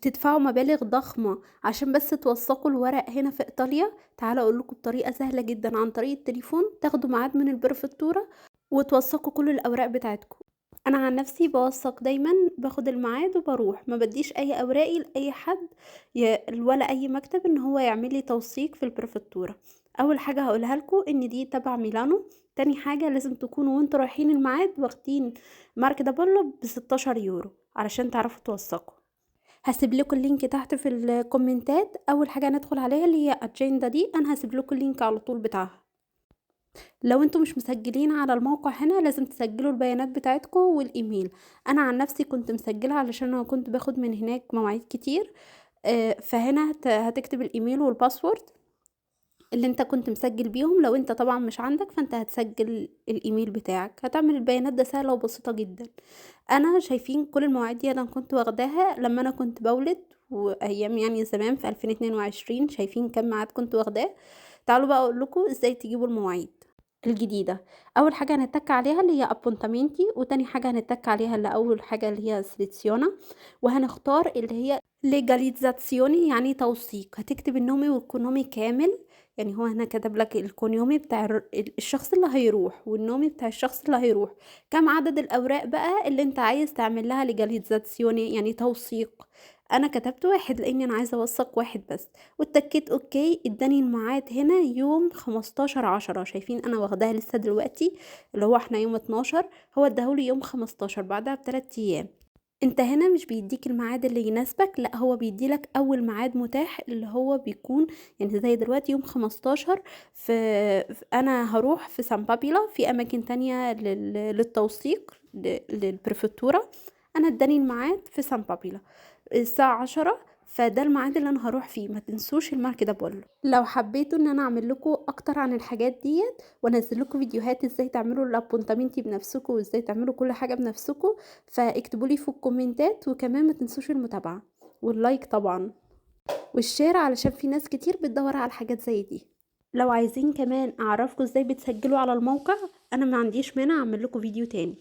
بتدفعوا مبالغ ضخمة عشان بس توثقوا الورق هنا في إيطاليا. تعالوا أقول لكم بطريقة سهلة جدا عن طريق التليفون تاخدوا ميعاد من البريفكتورة وتوثقوا كل الأوراق بتاعتكم. أنا عن نفسي بوثق دايما، باخد الميعاد وبروح، ما بديش أي أوراقي لأي حد ولا أي مكتب إن هو يعمل لي توثيق في البريفكتورة. أول حاجة هقولها لكم إن دي تبع ميلانو. تاني حاجة لازم تكونوا وانتوا رايحين الميعاد واخدين مارك دابولو ب16 يورو علشان تعرفوا توثقوا. هاسيب لكم اللينك تحت في الكومنتات. اول حاجه هندخل عليها اللي هي اجنده دي، انا هسيب لكم اللينك على طول بتاعها. لو انتم مش مسجلين على الموقع هنا لازم تسجلوا البيانات بتاعتكم والايميل. انا عن نفسي كنت مسجله علشان انا كنت باخد من هناك مواعيد كتير. فهنا هتكتب الايميل والباسورد اللي انت كنت مسجل بيهم. لو انت طبعا مش عندك فانت هتسجل الايميل بتاعك، هتعمل البيانات. ده سهله وبسيطه جدا. انا شايفين كل المواعيد دي انا كنت واخداها لما انا كنت بولد، وايام يعني زمان في 2022. شايفين كم ميعاد كنت واخداه. تعالوا بقى اقول لكم ازاي تجيبوا المواعيد الجديده. اول حاجه هنتك عليها اللي هي ابونتامينتي، وتاني حاجه هنتك عليها اللي اول حاجه اللي هي سليزيونا، وهنختار اللي هي ليجاليزاتسيوني يعني توثيق. هتكتب النومي والكونومي كامل. يعني هو هنا كتب لك الكونيومي بتاع الشخص اللي هيروح والنومي بتاع الشخص اللي هيروح. كم عدد الاوراق بقى اللي انت عايز تعمل لها ليجاليزاتسيوني يعني توثيق. انا كتبت واحد لاني انا عايزه اوثق واحد بس، واتكيت اوكي. اداني الميعاد هنا يوم 15/10. شايفين انا واخداها لسه دلوقتي اللي هو احنا يوم 12، هو اداهولي يوم 15 بعدها ب3 ايام. انت هنا مش بيديك الميعاد اللي يناسبك، لا هو بيديلك اول ميعاد متاح اللي هو بيكون يعني زي دلوقتي يوم 15. انا هروح في سان بابيلا، في اماكن تانية للتوثيق للبريفكتورة. انا اداني الميعاد في سان بابيلا الساعة 10، فده الميعاد اللي انا هروح فيه. ما تنسوش المارك ده بقوله. لو حبيتوا ان انا اعمل لكم اكتر عن الحاجات ديت وانزل لكم فيديوهات ازاي تعملوا الابونتامنتي بنفسكم وازاي تعملوا كل حاجه بنفسكم، فاكتبوا لي في الكومنتات. وكمان ما تنسوش المتابعه واللايك طبعا والشير علشان في ناس كتير بتدور على الحاجات زي دي. لو عايزين كمان اعرفكم ازاي بتسجلوا على الموقع انا ما عنديش مانع اعمل لكم فيديو تاني.